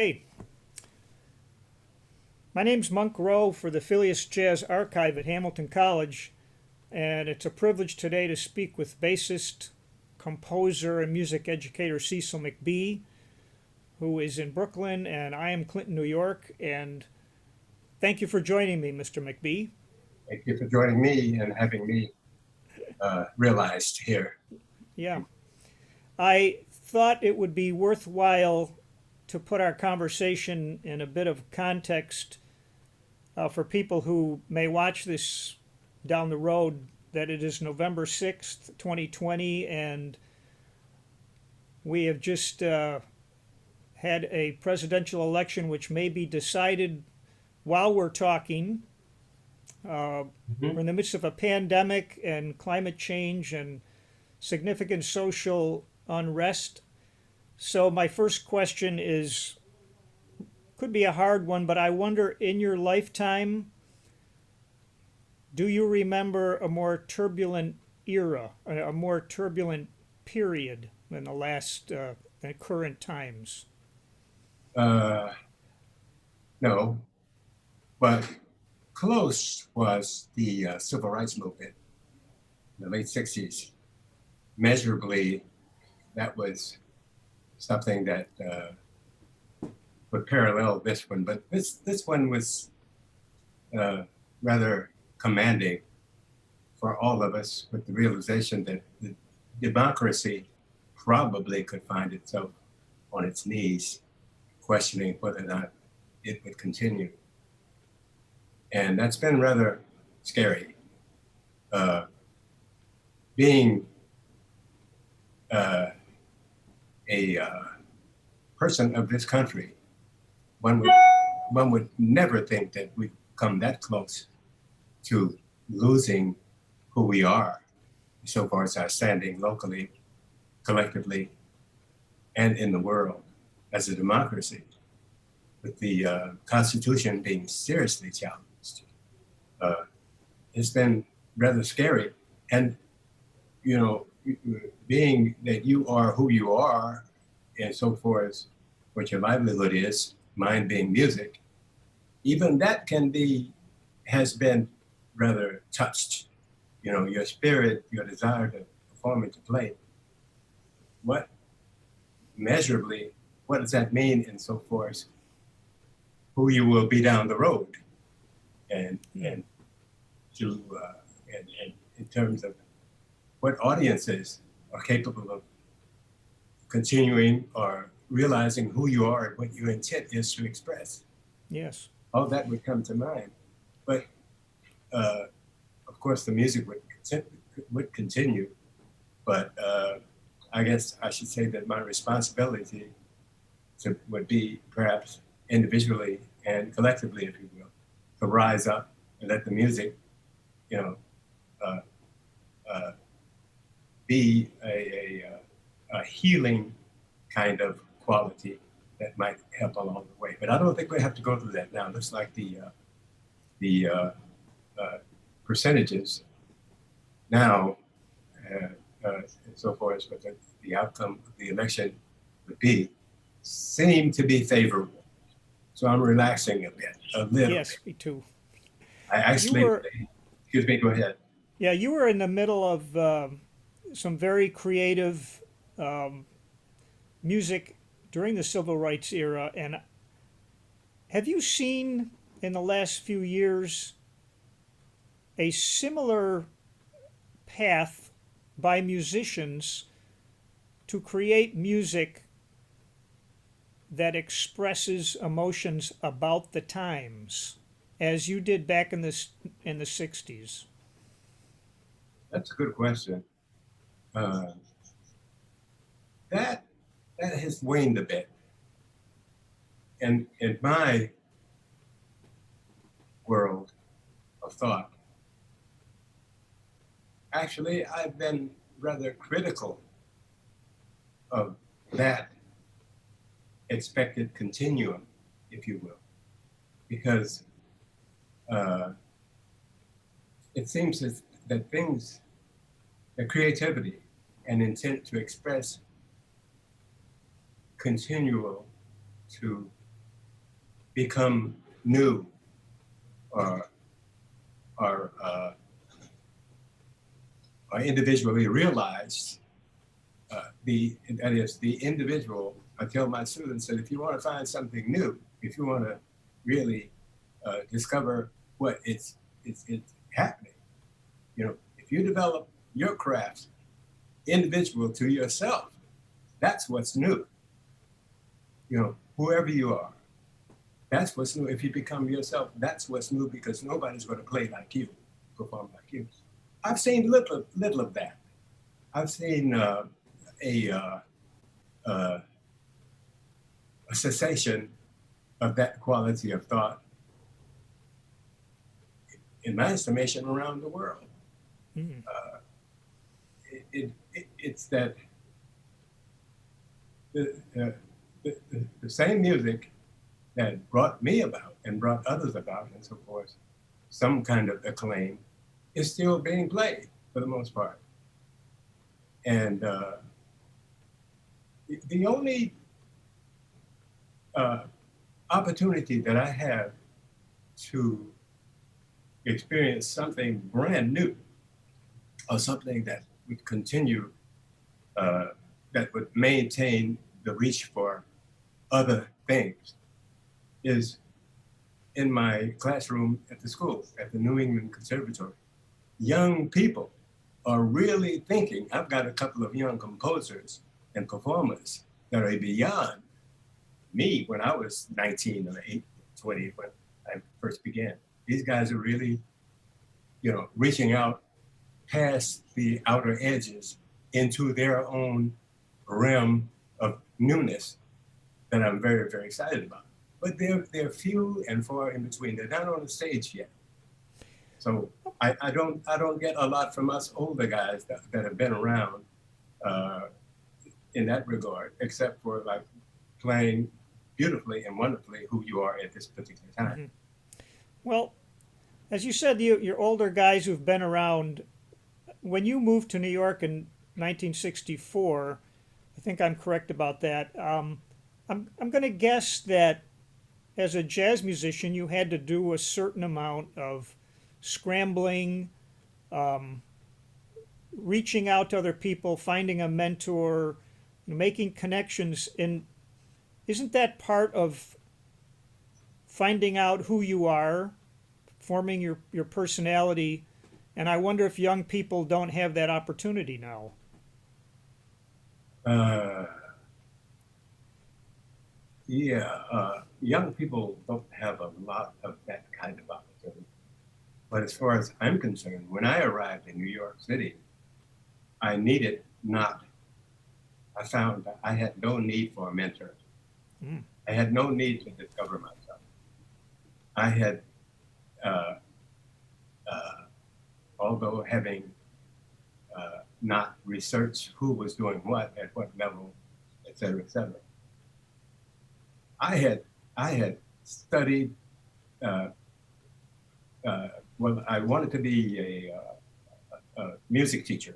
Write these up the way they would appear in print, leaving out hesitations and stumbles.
Hey, my name's Monk Rowe for the Phileas Jazz Archive at Hamilton College, and it's a privilege today to speak with bassist, composer, and music educator Cecil McBee, who is in Brooklyn, and I am Clinton, New York. And thank you for joining me, Mr. McBee. Thank you for joining me and having me realized here. Yeah, I thought it would be worthwhile to put our conversation in a bit of context for people who may watch this down the road, that it is November 6th, 2020, and we have just had a presidential election which may be decided while we're talking. We're in the midst of a pandemic and climate change and significant social unrest. So my first question is, could be a hard one, but I wonder, in your lifetime, do you remember a more turbulent era, a more turbulent period than than current times? Uh, no, but close was the civil rights movement in the late 60s. Measurably, that was something that would parallel this one, but this one was rather commanding for all of us, with the realization that the democracy probably could find itself on its knees, questioning whether or not it would continue. And that's been rather scary. Being a person of this country, one would never think that we've come that close to losing who we are, so far as our standing locally, collectively, and in the world as a democracy, with the Constitution being seriously challenged. It's been rather scary. And, you know, being that you are who you are, and so far as what your livelihood is, mine being music, even that has been rather touched. You know, your spirit, your desire to perform and to play. What measurably, what does that mean in so far as who you will be down the road, and to and in terms of what audiences are capable of continuing or realizing who you are and what your intent is to express. Yes. All that would come to mind. But of course, the music would continue. But I guess I should say that my responsibility would be, perhaps individually and collectively, if you will, to rise up and let the music, you know, be a healing kind of quality that might help along the way. But I don't think we have to go through that now. It looks like the percentages now, so far as what the outcome of the election would be, seem to be favorable. So I'm relaxing a little Yes, bit. me too. I You actually, were, excuse me, go ahead. yeah, you were in the middle of some very creative music during the civil rights era. And have you seen in the last few years a similar path by musicians to create music that expresses emotions about the times, as you did back in the 60s? That's a good question. Uh, that that has waned a bit. And in my world of thought, actually, I've been rather critical of that expected continuum, if you will, because uh, it seems that things, the creativity and intent to express continual to become new or or, uh, or individually realized, that is the individual. I tell my students that if you want to find something new, if you want to really discover what it's happening, if you develop your craft individual to yourself, that's what's new. Whoever you are, that's what's new. If you become yourself, that's what's new, because nobody's going to play like you, perform like you. I've seen little of that. I've seen a cessation of that quality of thought, in my estimation, around the world. Mm. It's that the same music that brought me about and brought others about and so forth, some kind of acclaim, is still being played for the most part. And the only opportunity that I have to experience something brand new, or something that would continue, that would maintain the reach for other things, is in my classroom at the school, at the New England Conservatory. Young people are really thinking. I've got a couple of young composers and performers that are beyond me when I was 19 or 20 when I first began. These guys are really, reaching out past the outer edges into their own realm of newness that I'm very, very excited about. But they're few and far in between. They're not on the stage yet. So I don't get a lot from us older guys that have been around in that regard, except for like playing beautifully and wonderfully who you are at this particular time. Mm-hmm. Well, as you said, your older guys who've been around, when you moved to New York in 1964, I think I'm correct about that. I'm going to guess that as a jazz musician, you had to do a certain amount of scrambling, reaching out to other people, finding a mentor, making connections. And isn't that part of finding out who you are, forming your personality? And I wonder if young people don't have that opportunity now. Young people don't have a lot of that kind of opportunity. But as far as I'm concerned, when I arrived in New York City, I found that I had no need for a mentor. Mm. I had no need to discover myself. I had, although having not researched who was doing what at what level, et cetera, I had studied. Well, I wanted to be a music teacher.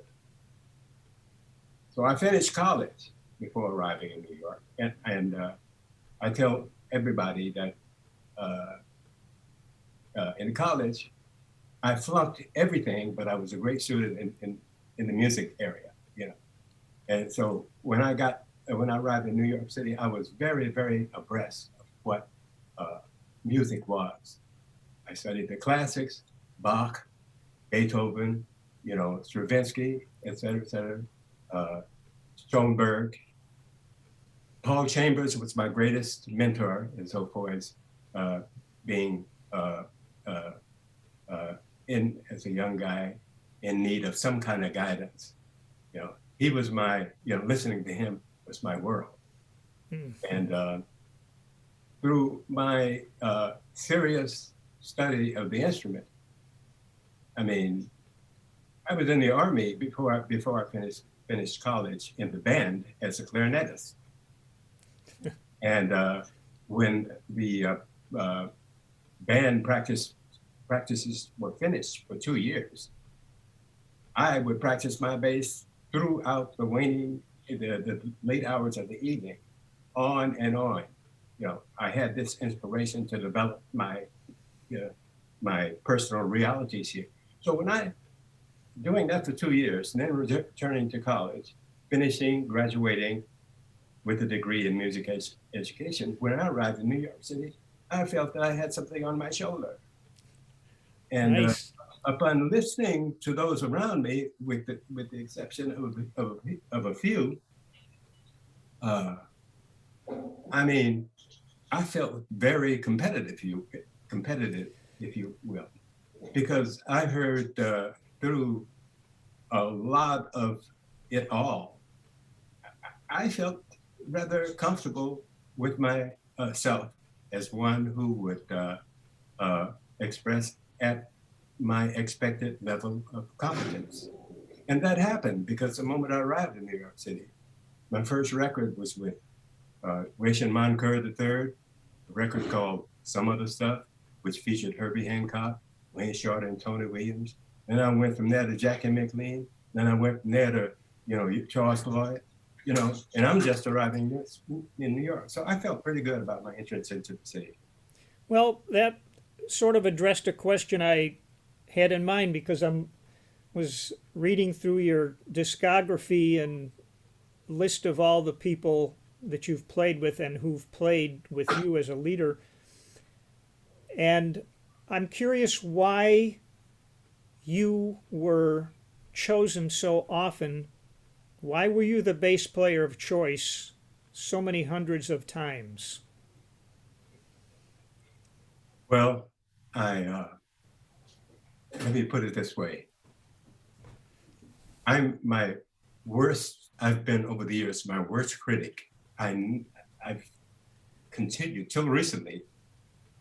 So I finished college before arriving in New York. And I tell everybody that in college, I flunked everything, but I was a great student in the music area, And so when I arrived in New York City, I was very, very abreast of what music was. I studied the classics, Bach, Beethoven, Stravinsky, et cetera, Schoenberg. Paul Chambers was my greatest mentor, and so far as being as a young guy in need of some kind of guidance. He was my, listening to him was my world. Mm. And through my serious study of the instrument, I mean, I was in the Army before I finished college in the band as a clarinetist. And when the band practices were finished for 2 years, I would practice my bass throughout the late hours of the evening, on and on. I had this inspiration to develop my personal realities here. So when I doing that for 2 years, and then returning to college, finishing, graduating with a degree in music education, when I arrived in New York City, I felt that I had something on my shoulder. And Nice. upon listening to those around me, with the exception of a few, I mean, I felt very competitive, if you will, because I heard through a lot of it all. I felt rather comfortable with myself as one who would express at my expected level of competence. And that happened because the moment I arrived in New York City, my first record was with Rachel Moncoeur III, a record called Some Other Stuff, which featured Herbie Hancock, Wayne Shorter, and Tony Williams. Then I went from there to Jackie McLean. Then I went from there to, Charles Lloyd, and I'm just arriving in New York. So I felt pretty good about my entrance into the city. Well, that sort of addressed a question I had in mind because was reading through your discography and list of all the people that you've played with and who've played with you as a leader. And I'm curious why you were chosen so often. Why were you the bass player of choice so many hundreds of times? Well, let me put it this way. I've been over the years my worst critic. I've continued till recently.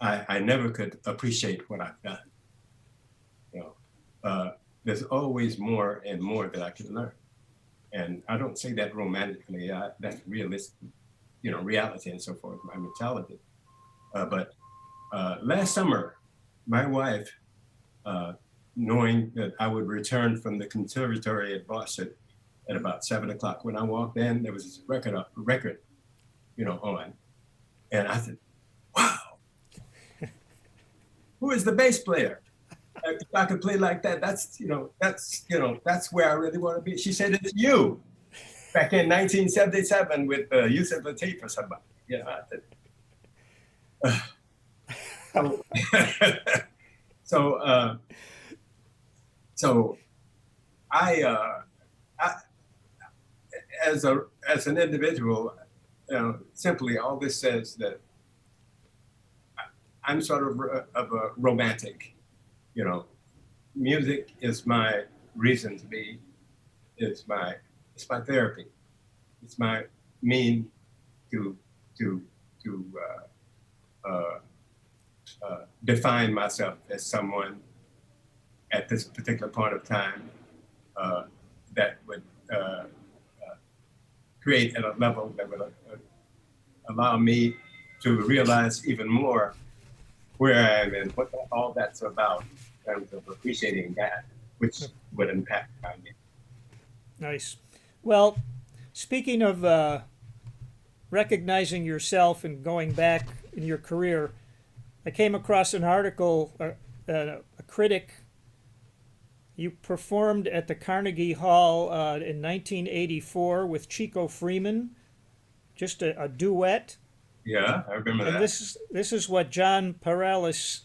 I never could appreciate what I've done. There's always more and more that I can learn. And I don't say that romantically, that's realistic, reality and so forth, my mentality. But last summer, my wife, knowing that I would return from the conservatory at Boston at about 7 o'clock, when I walked in, there was this record on. And I said, wow, who is the bass player? If I could play like that, that's where I really want to be. She said, it's you, back in 1977 with Yusuf Lateef or somebody. I said, so I as an individual, simply all this says that I'm sort of a romantic. Music is my reason to be. It's my therapy. It's my mean to define myself as someone at this particular point of time that would create at a level that would allow me to realize even more where I am and what all that's about in terms of appreciating that, which would impact my game. Nice. Well, speaking of recognizing yourself and going back in your career, I came across an article, a critic. You performed at the Carnegie Hall in 1984 with Chico Freeman, just a duet. Yeah, I remember and that. This is what John Paralis,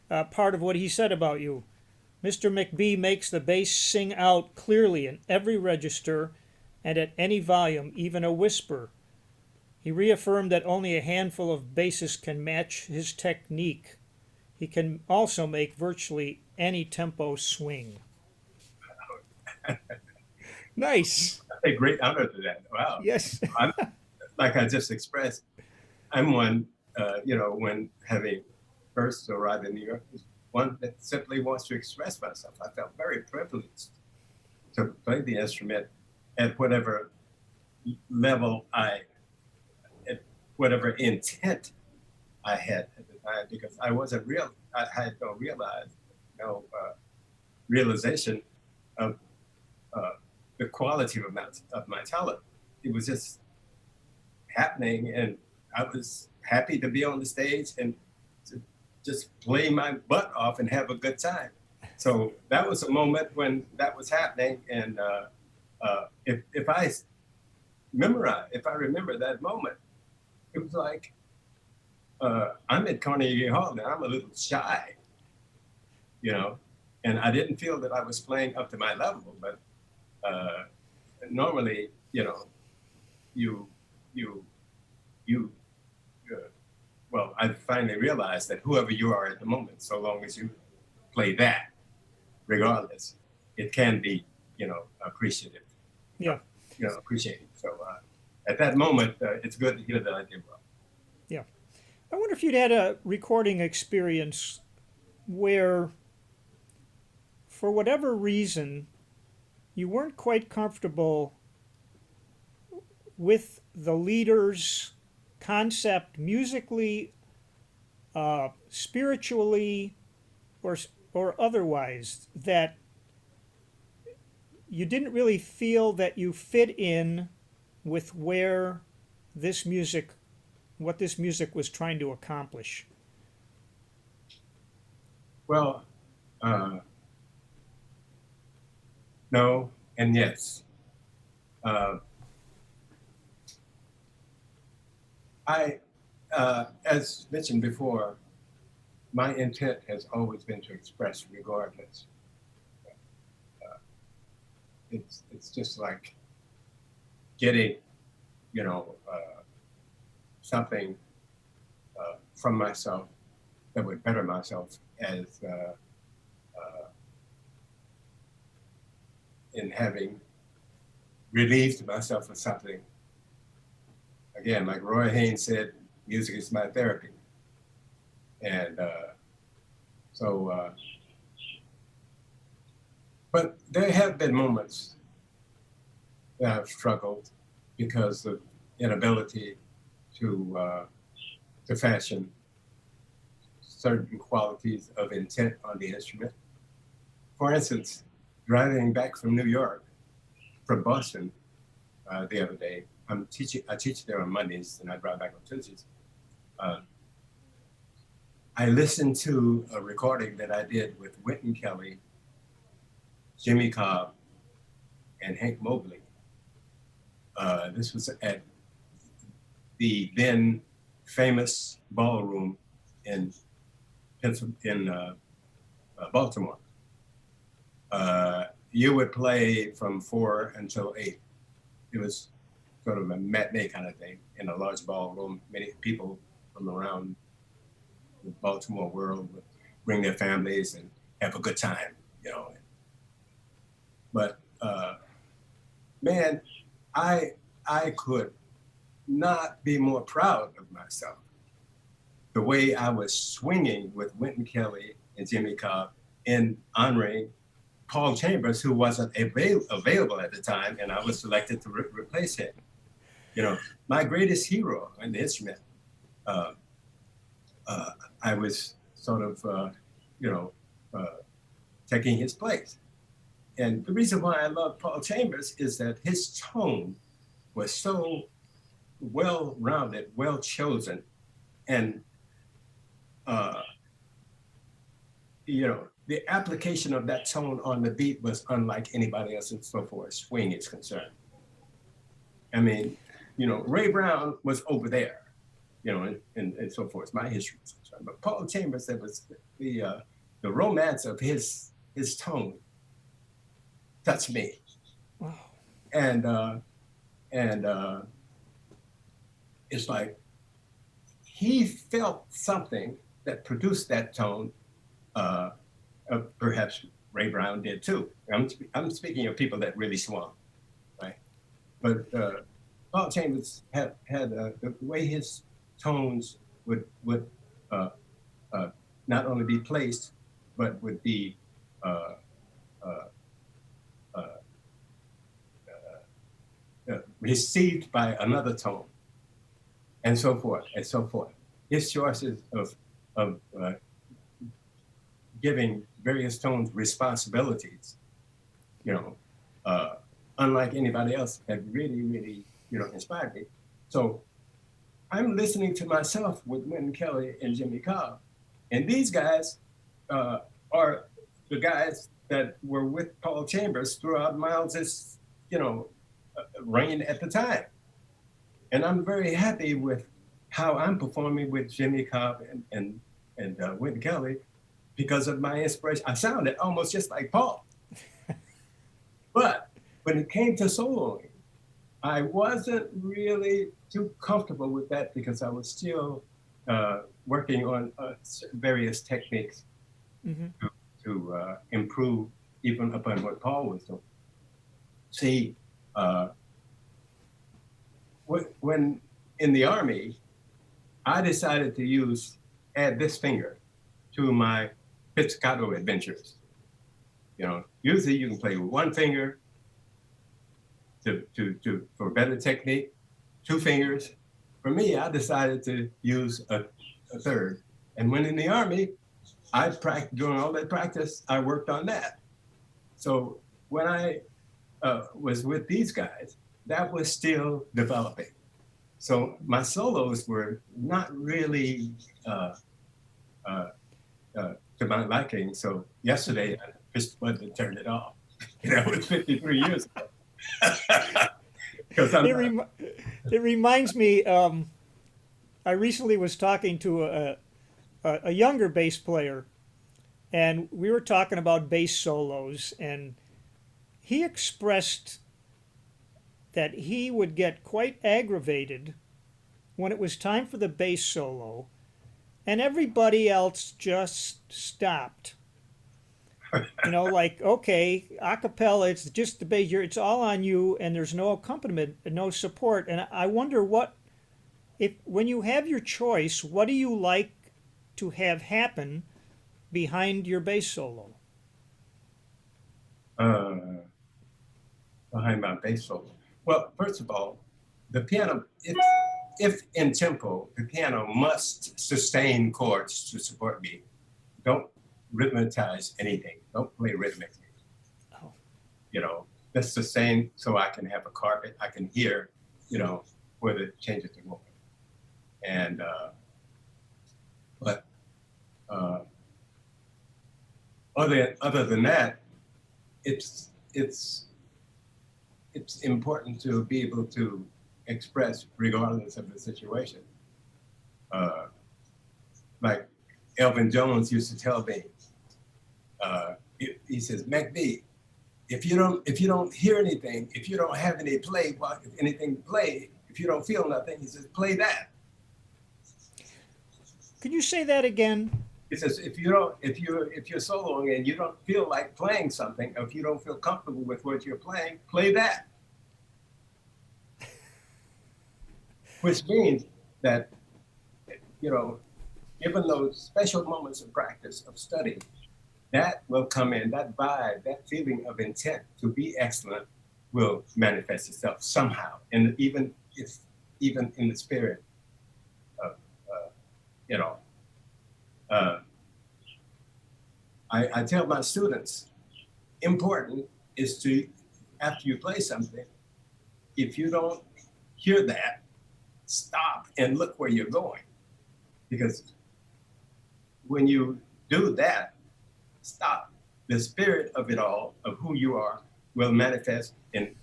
part of what he said about you. Mr. McBee makes the bass sing out clearly in every register and at any volume, even a whisper. He reaffirmed that only a handful of bassists can match his technique. He can also make virtually any tempo swing. Nice. A great honor to that. Wow. Yes. Like I just expressed, I'm one, when having first arrived in New York, one that simply wants to express myself. I felt very privileged to play the instrument at whatever level at whatever intent I had at the time, because I wasn't real. I had no realization of the quality of my talent. It was just happening, and I was happy to be on the stage and to just play my butt off and have a good time. So that was a moment when that was happening. And if I if I remember that moment, it was like, I'm at Carnegie Hall and I'm a little shy, you know, and I didn't feel that I was playing up to my level, but normally, you know, you, you, you, well, I finally realized that whoever you are at the moment, so long as you play that, regardless, it can be, you know, appreciative. Yeah. You know, appreciated. So at that moment, it's good to hear that I did well. Yeah. I wonder if you'd had a recording experience where, for whatever reason, you weren't quite comfortable with the leader's concept musically, spiritually, or otherwise, that you didn't really feel that you fit in with where this music, what this music was trying to accomplish. Well, no and yes. Uh, as mentioned before, my intent has always been to express regardless. It's just like getting, you know, something from myself that would better myself as in having relieved myself of something. Again, like Roy Haynes said, music is my therapy. And but there have been moments that I've struggled because of inability to fashion certain qualities of intent on the instrument. For instance, driving back from New York, from Boston the other day, I teach there on Mondays and I drive back on Tuesdays. I listened to a recording that I did with Wynton Kelly, Jimmy Cobb, and Hank Mobley. This was at the then famous ballroom in Baltimore. You would play from 4 until 8. It was sort of a matinee kind of thing in a large ballroom. Many people from around the Baltimore world would bring their families and have a good time, you know. But man, I could not be more proud of myself. The way I was swinging with Wynton Kelly and Jimmy Cobb in honoring Paul Chambers, who wasn't available at the time, and I was selected to replace him. You know, my greatest hero on the instrument. I was sort of, you know, taking his place. And the reason why I love Paul Chambers is that his tone was so well-rounded, well-chosen, and you know, the application of that tone on the beat was unlike anybody else in so far as swing is concerned. I mean, you know, Ray Brown was over there, you know, and so forth. My history is concerned. But Paul Chambers, that was the romance of his tone touched me. Wow. And it's like he felt something that produced that tone. Perhaps Ray Brown did too. I'm speaking of people that really swung, right? But Paul Chambers had the way his tones would not only be placed, but would be received by another tone, and so forth and so forth. His choices of giving various tones responsibilities, you know, unlike anybody else, have really, really, you know, inspired me. So I'm listening to myself with Wynton Kelly and Jimmy Cobb. And these guys are the guys that were with Paul Chambers throughout Miles's, reign at the time. And I'm very happy with how I'm performing with Jimmy Cobb and Wynton Kelly because of my inspiration. I sounded almost just like Paul. But when it came to soloing, I wasn't really too comfortable with that because I was still working on various techniques to improve even upon what Paul was doing. See, when in the Army, I decided to add this finger to my pizzicato adventures. Usually you can play with one finger for better technique, two fingers. For me, I decided to use a third. And when in the Army, during all that practice, I worked on that. So when I was with these guys, that was still developing. So my solos were not really to my liking. So yesterday, I pushed the button and turned it off. It was 53 years ago. It reminds me, I recently was talking to a younger bass player, and we were talking about bass solos, and he expressed that he would get quite aggravated when it was time for the bass solo, and everybody else just stopped. Like, okay, a cappella, it's just the bass, it's all on you, and there's no accompaniment and no support. And I wonder when you have your choice, what do you like to have happen behind your bass solo? Behind my bass solo. Well, first of all, the piano, if in tempo, the piano must sustain chords to support me. Don't rhythmatize anything. Don't play rhythmically. Oh. Just sustain so I can have a carpet. I can hear, where the changes are going. And, other than that, it's important to be able to express regardless of the situation. Like Elvin Jones used to tell me, he says, McBee, if you don't hear anything, if you don't have anything to play, if you don't feel nothing, he says, play that. Could you say that again? He says, if you're soloing and you don't feel like playing something, or if you don't feel comfortable with what you're playing, play that. Which means that, given those special moments of practice, of study, that will come in, that vibe, that feeling of intent to be excellent will manifest itself somehow, and even in the spirit of, I tell my students, important is to, after you play something, if you don't hear that, stop and look where you're going. Because when you do that, stop, the spirit of it all, of who you are, will manifest and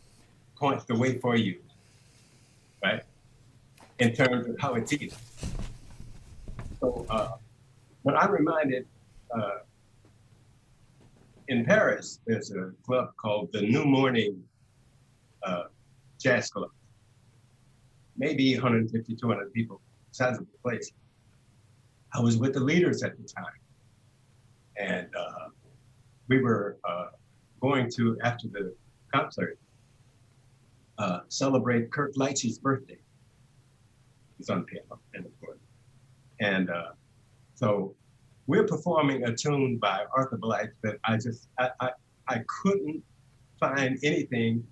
point the way for you, right? In terms of how it's easy. So when I'm reminded, in Paris, there's a club called the New Morning Jazz Club. Maybe 150, 200 people, sizable place. I was with the leaders at the time. And we were going to, after the concert, celebrate Kurt Leitch's birthday. He's on piano and of course. And so we're performing a tune by Arthur Blythe that I couldn't find anything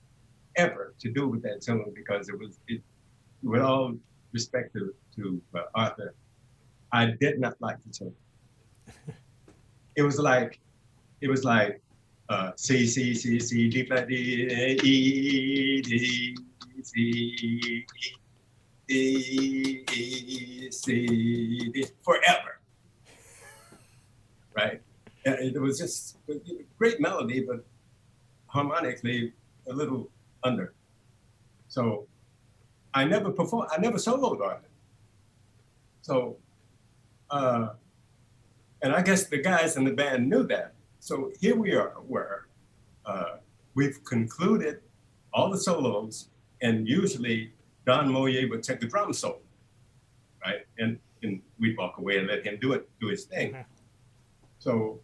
ever to do with that tune because with all respect to Arthur, I did not like the tune. It was like C, C, C, C, D flat, D, E, D, C, E, B, E, C, D, forever, right? And it was just a great melody, but harmonically a little under. So I never performed, I never soloed on it. So, and I guess the guys in the band knew that. So here we are, where we've concluded all the solos, and usually Don Moyer would take the drum solo, right? And we'd walk away and let him do his thing. Uh-huh. So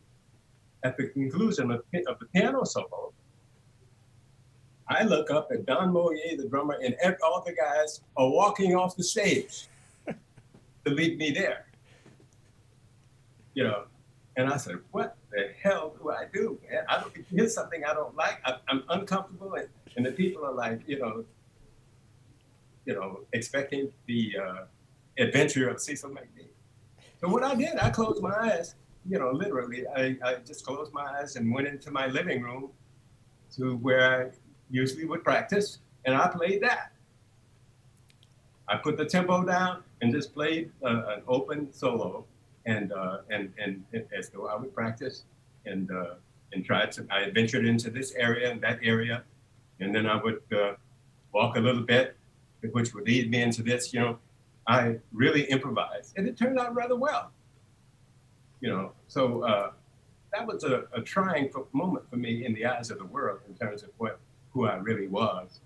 at the conclusion of the piano solo, I look up at Don Moyer, the drummer, and all the guys are walking off the stage to leave me there. You know, and I said, what the hell do I do, man? I don't hear something I don't like. I'm uncomfortable, and the people are like, you know, expecting the adventure of Cecil McBee. So what I did, I closed my eyes, you know, literally. I just closed my eyes and went into my living room to where I usually would practice, and I played that. I put the tempo down and just played an open solo, and as though I would practice, and tried to. I ventured into this area and that area, and then I would walk a little bit, which would lead me into this. You know, I really improvised, and it turned out rather well. You know, so that was a trying moment for me in the eyes of the world in terms of who I really was,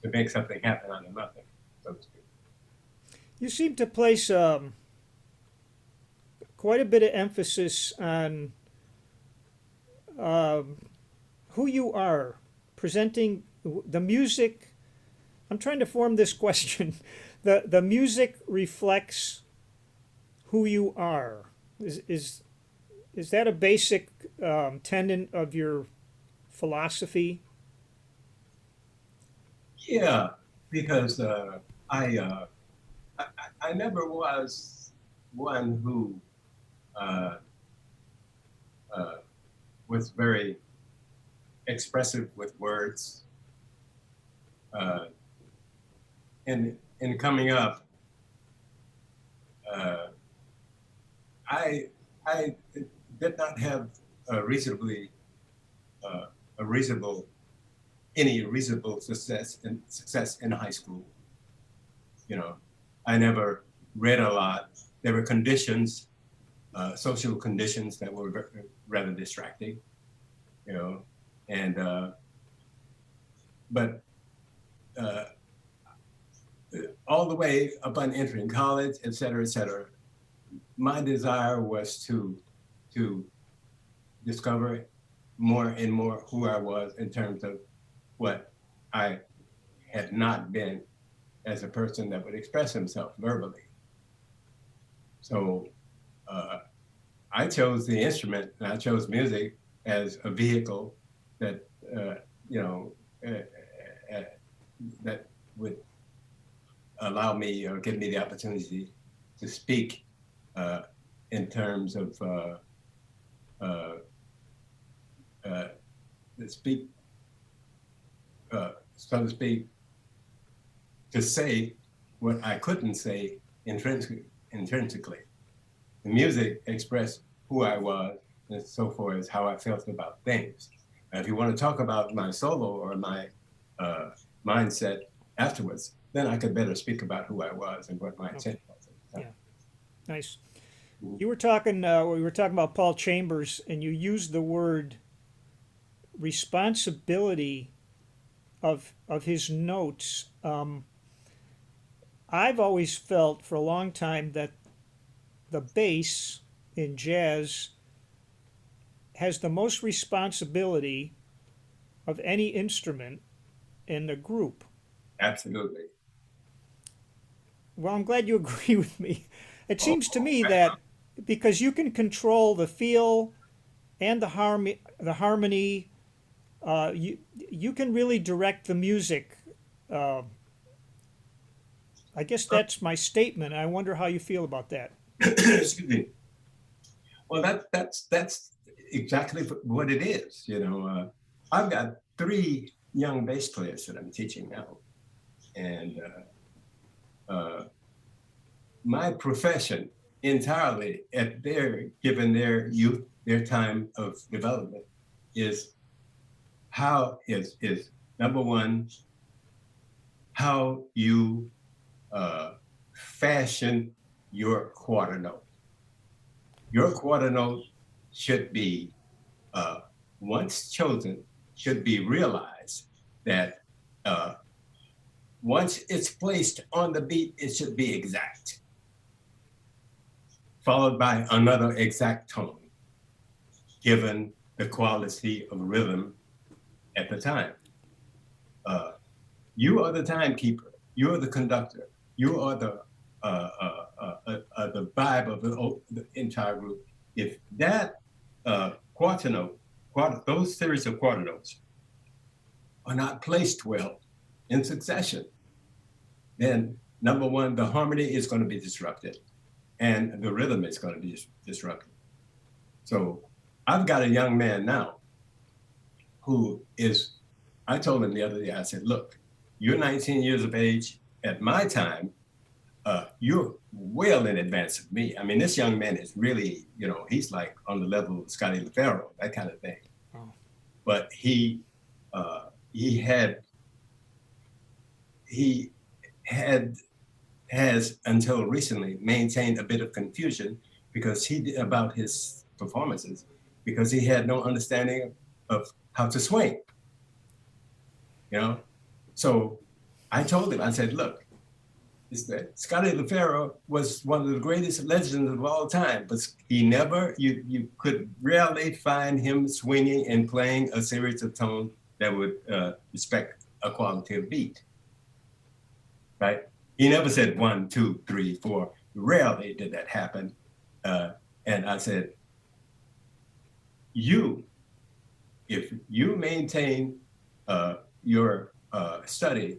to make something happen out of nothing, so to speak. You seem to place quite a bit of emphasis on who you are, presenting the music. I'm trying to form this question. The music reflects who you are. Is that a basic tenet of your philosophy? Yeah, because I never was one who was very expressive with words. In coming up, I did not have any reasonable success in high school. You know, I never read a lot. There were conditions, social conditions that were rather distracting, you know, and but all the way upon entering college, et cetera, my desire was to discover more and more who I was in terms of what I had not been as a person that would express himself verbally. So I chose the instrument, and I chose music as a vehicle that that would allow me or give me the opportunity to speak in terms of so to speak, to say what I couldn't say intrinsically. The music expressed who I was, and so forth as how I felt about things. Now, if you want to talk about my solo or my mindset afterwards, then I could better speak about who I was and what my intent was. Yeah, nice. You were talking. We were talking about Paul Chambers, and you used the word responsibility of his notes. I've always felt for a long time that the bass in jazz has the most responsibility of any instrument in the group. Absolutely. Well, I'm glad you agree with me. It seems to me that because you can control the feel and the harmony, you can really direct the music. I guess that's my statement. I wonder how you feel about that. Excuse me. Well, that's exactly what it is. You know, I've got 3 young bass players that I'm teaching now, and my profession entirely at given their youth, their time of development, is number one, how you fashion your quarter note. Your quarter note should be, once chosen, should be realized that once it's placed on the beat, it should be exact, followed by another exact tone, given the quality of rhythm at the time. You are the timekeeper. You are the conductor. You are the vibe of the entire group. If that quarter note, those series of quarter notes are not placed well in succession, then number one, the harmony is going to be disrupted and the rhythm is going to be disrupted. So I've got a young man now who is, I told him the other day, I said, look, you're 19 years of age. At my time, you're well in advance of me. I mean, this young man is really, he's like on the level of Scotty LaFaro, that kind of thing. Oh. But he has until recently maintained a bit of confusion about his performances, because he had no understanding of how to swing. So I told him, I said, look, Scotty LaFaro was one of the greatest legends of all time, but you could rarely find him swinging and playing a series of tones that would respect a quality of beat, right? He never said 1, 2, 3, 4. Rarely did that happen. And I said, if you maintain your study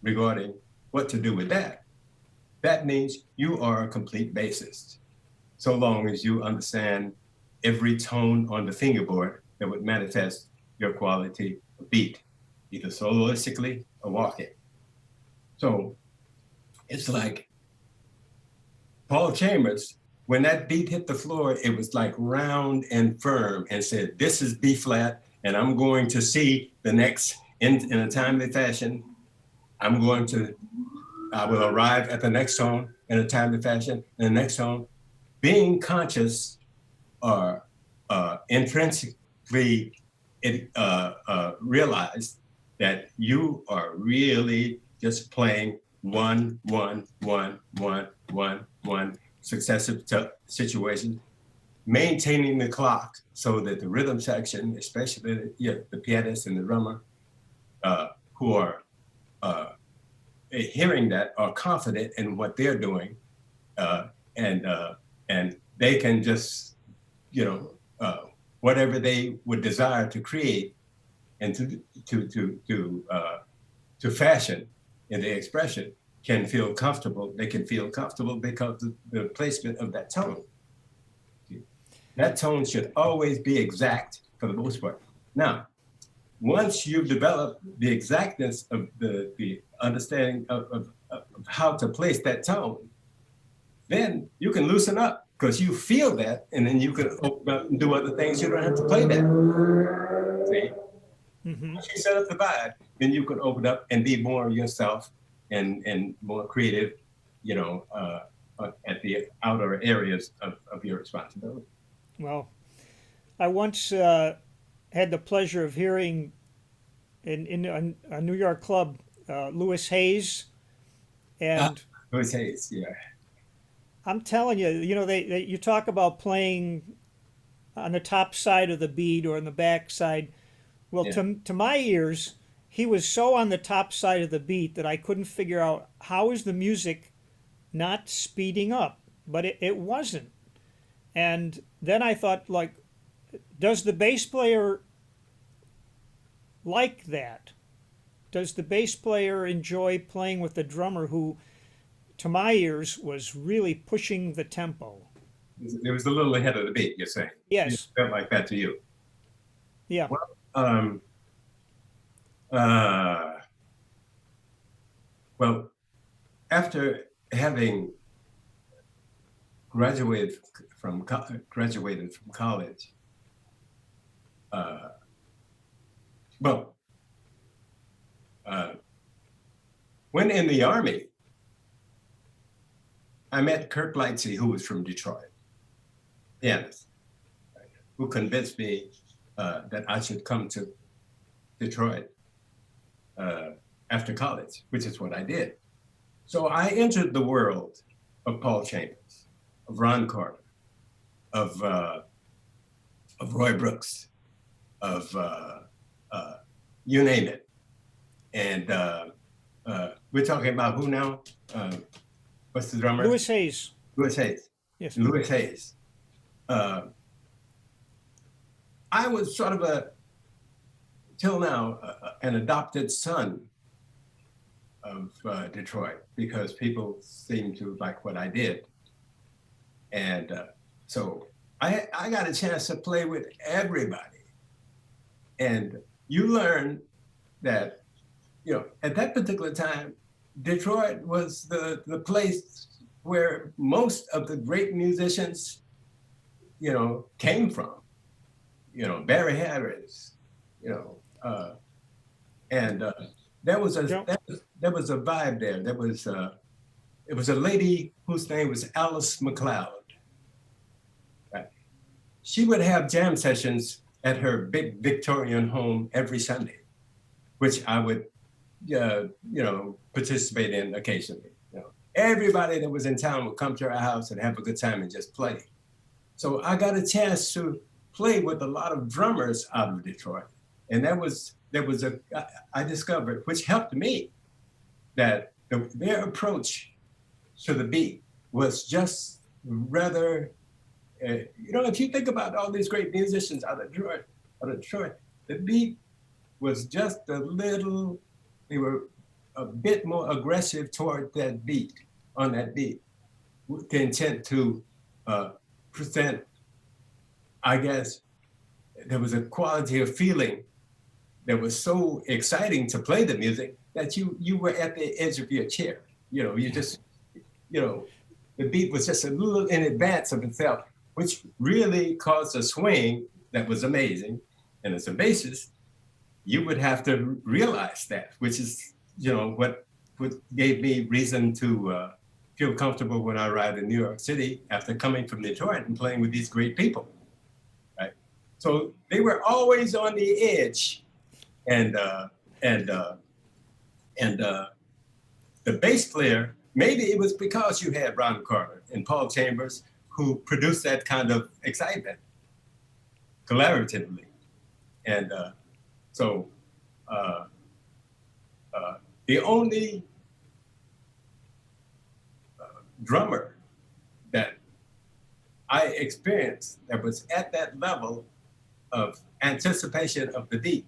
regarding what to do with that, that means you are a complete bassist, so long as you understand every tone on the fingerboard that would manifest your quality of beat, either soloistically or walking. So it's like Paul Chambers, when that beat hit the floor, it was like round and firm and said, this is B flat, and I'm going to see the next, in a timely fashion, I will arrive at the next tone in a timely fashion, and the next tone, being conscious or intrinsically realize that you are really just playing 1, 1, 1, 1, 1, 1 successive situations, maintaining the clock so that the rhythm section, especially the pianist and the drummer, who are hearing that, are confident in what they're doing, and they can just, whatever they would desire to create and to fashion in the expression can feel comfortable. They can feel comfortable because of the placement of that tone. That tone should always be exact for the most part. Now, once you've developed the exactness of the understanding of how to place that tone, then you can loosen up because you feel that, and then you can open up and do other things. You don't have to play that. See? Mm-hmm. Once you set up the vibe, then you can open up and be more yourself and more creative, at the outer areas of your responsibility. Well, I once had the pleasure of hearing in a New York club, Louis Hayes, and Louis Hayes, yeah. I'm telling you, you talk about playing on the top side of the beat or on the back side. Well, yeah. To my ears, he was so on the top side of the beat that I couldn't figure out how is the music not speeding up, but it wasn't. And then I thought, like, does the bass player like that? Does the bass player enjoy playing with the drummer who, to my ears, was really pushing the tempo? It was a little ahead of the beat, you're saying? Yes. It felt like that to you? Yeah. Well, after having graduated from college, uh, well, when in the Army, I met Kirk Lightsey, who was from Detroit, pianist, who convinced me that I should come to Detroit after college, which is what I did. So I entered the world of Paul Chambers, of Ron Carter, of Roy Brooks, of you name it. And we're talking about who now? What's the drummer? Louis Hayes. Louis Hayes. Yes. Louis Hayes. I was sort of till now, an adopted son of Detroit, because people seemed to like what I did. And so I got a chance to play with everybody. And you learn that, you know, at that particular time, Detroit was the place where most of the great musicians, you know, came from. You know, Barry Harris, you know, and there was a vibe there. It was a lady whose name was Alice McLeod. Right? She would have jam sessions at her big Victorian home every Sunday, which I would, you know, participate in occasionally. You know, everybody that was in town would come to her house and have a good time and just play. So I got a chance to play with a lot of drummers out of Detroit, and I discovered, which helped me, that their approach to the beat was just rather, you know, if you think about all these great musicians out of Detroit, the beat was just they were a bit more aggressive toward that beat, on that beat, with the intent to present, I guess, there was a quality of feeling that was so exciting to play the music that you were at the edge of your chair. You know, you just, you know, the beat was just a little in advance of itself, which really caused a swing that was amazing. And as a bassist, you would have to realize that, which is, you know, what gave me reason to feel comfortable when I arrived in New York City after coming from Detroit and playing with these great people, right? So they were always on the edge, and the bass player, maybe it was because you had Ron Carter and Paul Chambers, who produced that kind of excitement collaboratively. And so the only drummer that I experienced that was at that level of anticipation of the beat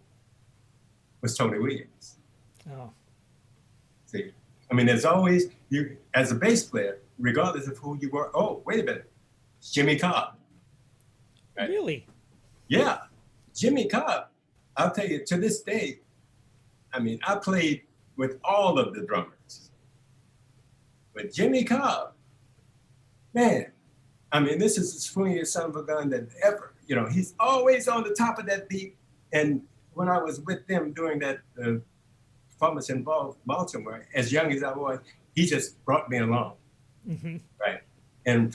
was Tony Williams. Oh. See, I mean, there's always, you as a bass player, regardless of who you were, oh, wait a minute, it's Jimmy Cobb. Right? Really? Yeah, Jimmy Cobb. I'll tell you, to this day, I mean, I played with all of the drummers. But Jimmy Cobb, man, I mean, this is the swingiest son of a gun that ever, you know, he's always on the top of that beat. And when I was with them doing that performance in Baltimore, as young as I was, he just brought me along, right? And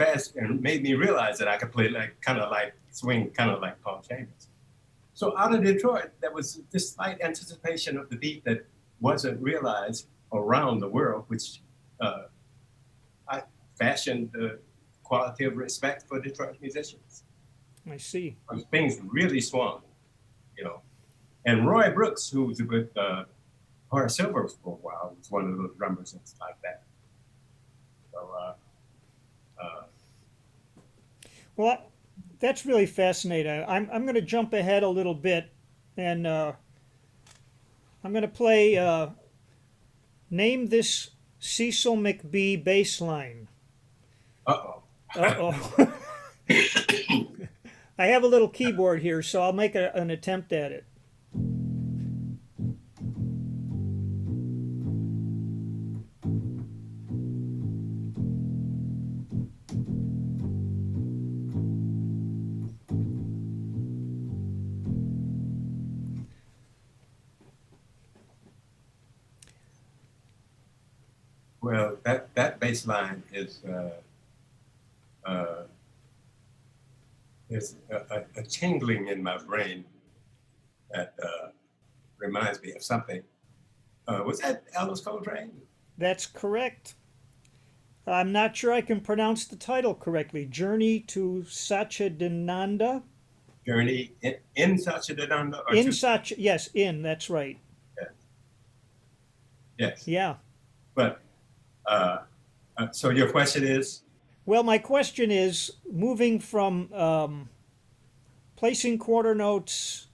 made me realize that I could play swing kind of like Paul Chambers. So out of Detroit, there was this slight anticipation of the beat that wasn't realized around the world, which I fashioned the quality of respect for Detroit musicians. I see. Things really swung, you know. And Roy Brooks, who was with Horace Silver for a while, was one of those drummers and stuff like that. So, well, that's really fascinating. I'm going to jump ahead a little bit, and I'm going to play Name This Cecil McBee bass line. uh-oh. Uh-oh. I have a little keyboard here, so I'll make an attempt at it. bass line is there's a tingling in my brain that reminds me of something. Was that Alice Coltrane? That's correct. I'm not sure I can pronounce the title correctly. Journey to Satchidananda. Journey in Satchidananda? Or In to, Satch, yes, in, that's right. yes. Yes. Yeah. But so your question is? Well, my question is moving from placing quarter notes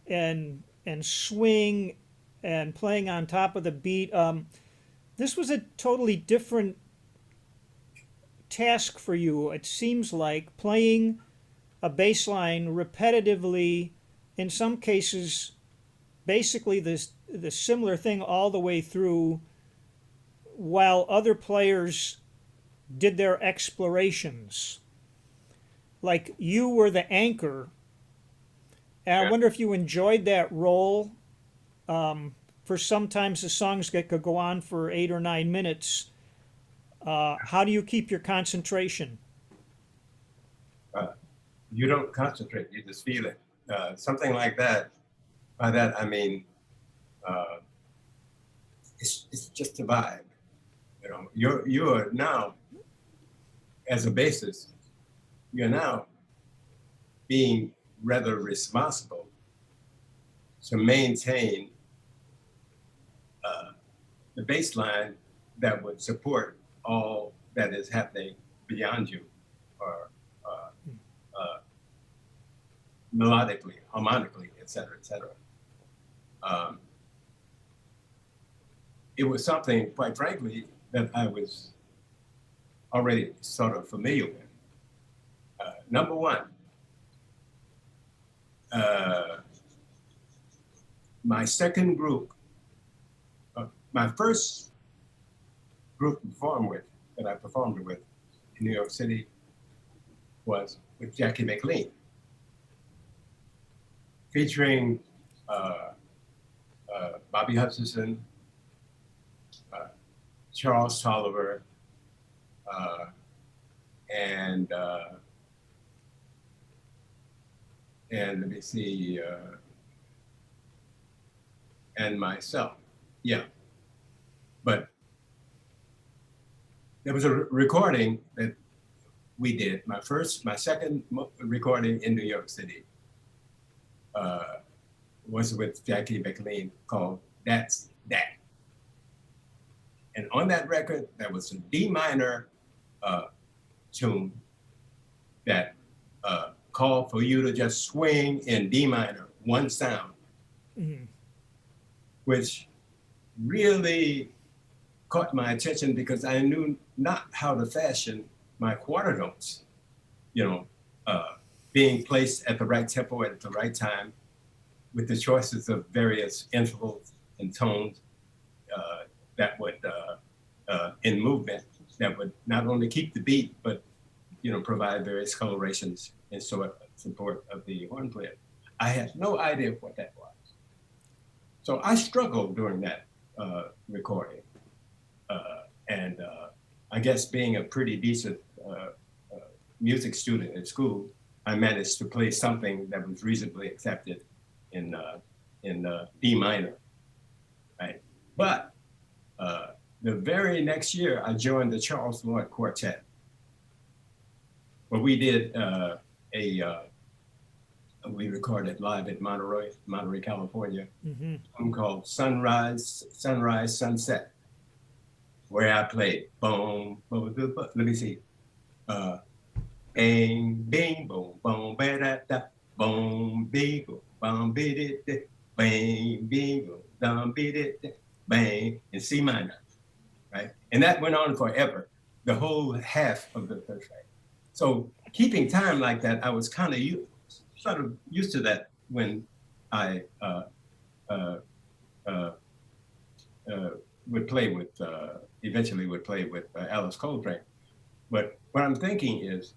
and swing and playing on top of the beat. This was a totally different task for you. It seems like playing a bass line repetitively, in some cases, basically the similar thing all the way through, while other players did their explorations. Like you were the anchor. And I Yeah. wonder if you enjoyed that role. For sometimes the songs that could go on for 8 or 9 minutes. How do you keep your concentration? You don't concentrate, you just feel it. Something like that. By that I mean it's just a vibe. You know, you're now, as a bassist, you're now being rather responsible to maintain the bass line that would support all that is happening beyond you, or melodically, harmonically, et cetera, et cetera. It was something, quite frankly, that I was already sort of familiar with. Number one, my second group, my first group that I performed with in New York City was with Jackie McLean, featuring Bobby Hutcherson, Charles Tolliver, and let me see, and myself. Yeah. But there was a recording that we did, my second recording in New York City was with Jackie McLean, called That's That. And on that record, there was a D minor tune that called for you to just swing in D minor, one sound, which really caught my attention because I knew not how to fashion my quarter notes, being placed at the right tempo at the right time with the choices of various intervals and tones that would, in movement, that would not only keep the beat, but provide various colorations in support of the horn player. I had no idea what that was. So I struggled during that recording. And I guess being a pretty decent music student at school, I managed to play something that was reasonably accepted in D minor, right? But the very next year, I joined the Charles Lloyd Quartet, where we did we recorded live at Monterey, California, song called Sunrise, Sunset, where I played boom, boom, boom, let me see, bang, bing, boom, boom, ba da da, boom, bing, boom, boom, be da, bang, bing, boom, dum, be da, bang, in C minor, right? And that went on forever, the whole half of the first night. So keeping time like that, I was kind of sort of used to that when I would play with, eventually would play with Alice Coltrane. But what I'm thinking is,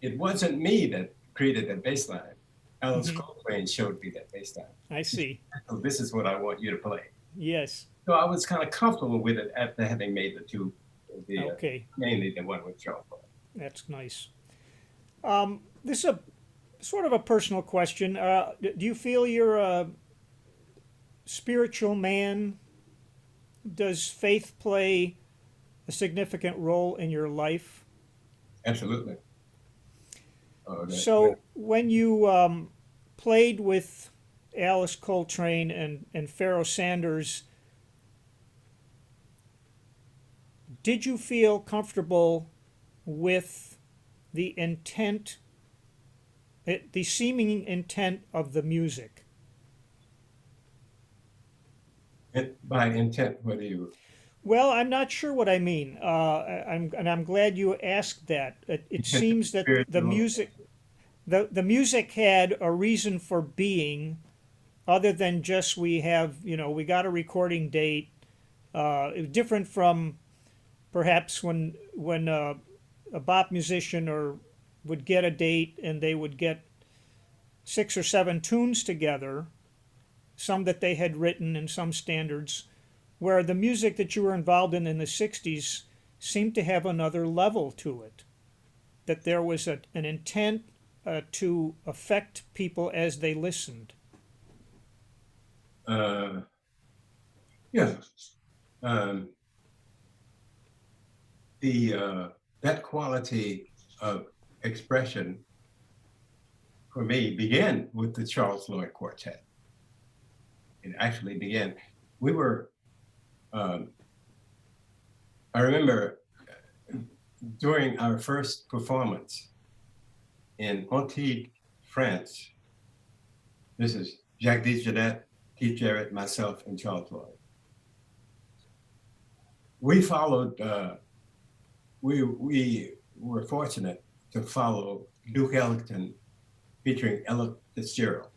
it wasn't me that created that bass line. Alice Coltrane showed me that bass line. I see. So this is what I want you to play. Yes. So I was kind of comfortable with it after having made the two Okay, Mainly the one with Charles Lloyd. that's nice. This is a sort of a personal question. Do you feel you're a spiritual man? Does faith play a significant role in your life? Absolutely. So when you played with Alice Coltrane and Pharoah Sanders, did you feel comfortable with the intent, the seeming intent of the music? By intent, what do you? Well, I'm not sure what I mean. I'm glad you asked that. It seems that Spiritual. the music had a reason for being, other than just we have, we got a recording date. It was different from perhaps when a bop musician or would get a date and they would get 6 or 7 tunes together, some that they had written and some standards, where the music that you were involved in the 60s seemed to have another level to it, that there was an intent to affect people as they listened. Yeah. That quality of expression for me began with the Charles Lloyd Quartet. It actually began. We were, I remember during our first performance in Antibes, France. This is Jacques DeJohnette, Keith Jarrett, myself, and Charles Lloyd. We followed, we were fortunate to follow Duke Ellington featuring Ella Fitzgerald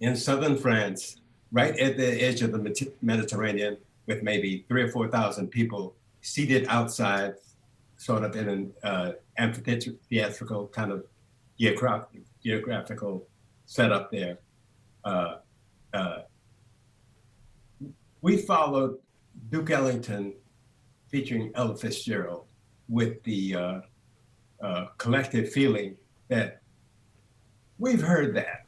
in southern France, right at the edge of the Mediterranean, with maybe 3,000 or 4,000 people seated outside, sort of in an amphitheatrical kind of geographical setup there. We followed Duke Ellington featuring Ella Fitzgerald with the collective feeling that we've heard that.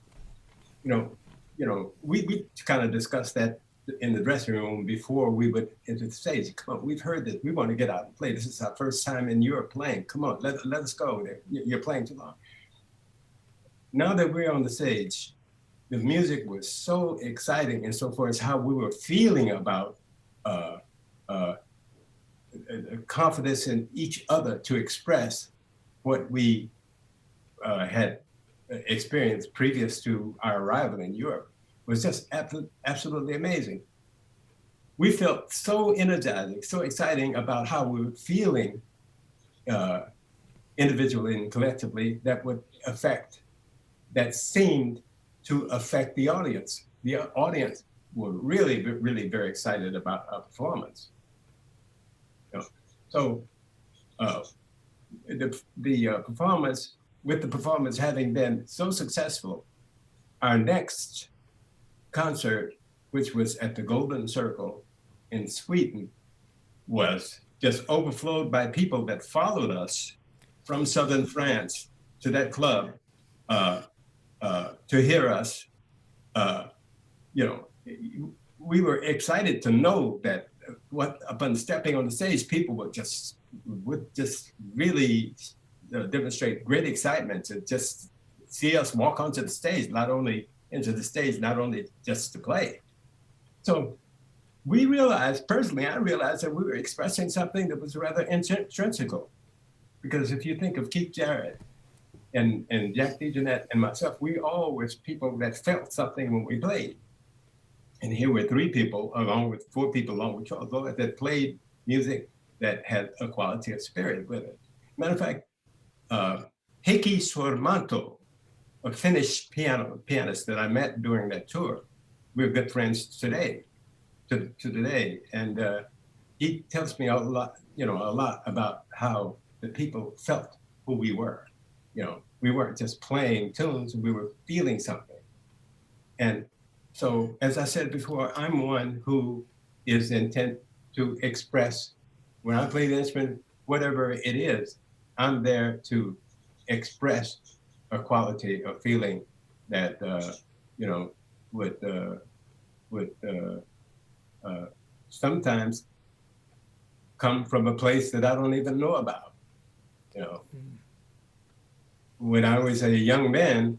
We kind of discussed that in the dressing room before we would enter the stage. Come on, we've heard this. We want to get out and play. This is our first time in Europe playing. Come on, let us go. You're playing too long. Now that we're on the stage, the music was so exciting and so far as how we were feeling about confidence in each other to express what we had experienced previous to our arrival in Europe was just absolutely amazing. We felt so energizing, so exciting about how we were feeling individually and collectively that seemed to affect the audience. The audience were really, really very excited about our performance. So the performance, with the performance having been so successful, our next concert, which was at the Golden Circle in Sweden, was just overflowed by people that followed us from southern France to that club to hear us. We were excited to know that upon stepping on the stage, people would just really demonstrate great excitement to just see us walk onto the stage, not only just to play. So we realized, personally, I realized that we were expressing something that was rather intrinsical. Because if you think of Keith Jarrett and Jacques DeJohnette and myself, we all were people that felt something when we played. And here were 3 people, along with 4 people, along with Charles Lloyd, that played music that had a quality of spirit with it. Matter of fact, Heikki Sormanto, a Finnish pianist that I met during that tour, we're good friends today, to today, and he tells me a lot about how the people felt who we were. We weren't just playing tunes; we were feeling something. And so, as I said before, I'm one who is intent to express when I play the instrument, whatever it is, I'm there to express a quality of feeling that you know would would sometimes come from a place that I don't even know about. You know, when I was a young man,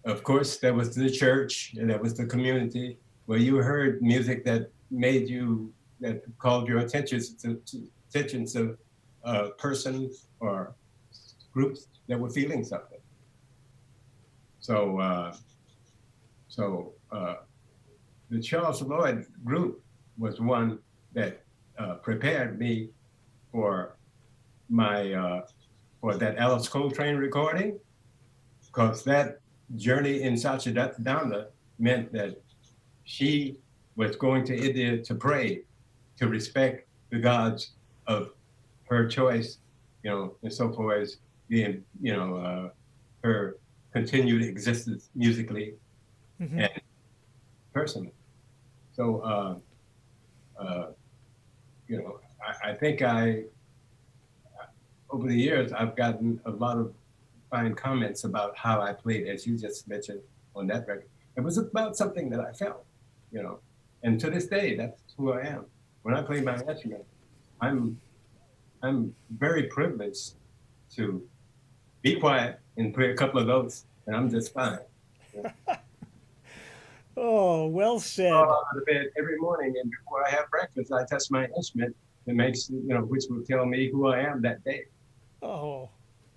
of course, there was the church and there was the community where you heard music that made you, that called your attention to persons or groups that were feeling something. So, the Charles Lloyd group was one that prepared me for my for that Alice Coltrane recording, because that journey in Satchidananda meant that she was going to India to pray, to respect the gods of her choice, you know, and so forth as being, you know, her continued existence musically and personally. So, you know, I think over the years, I've gotten a lot of fine comments about how I played, as you just mentioned on that record. It was about something that I felt, you know, and to this day, that's who I am. When I play my instrument, I'm very privileged to be quiet and play a couple of notes, and I'm just fine. Oh, well said. Crawl out of bed every morning, and before I have breakfast, I touch my instrument. That makes, you know, which will tell me who I am that day. Oh,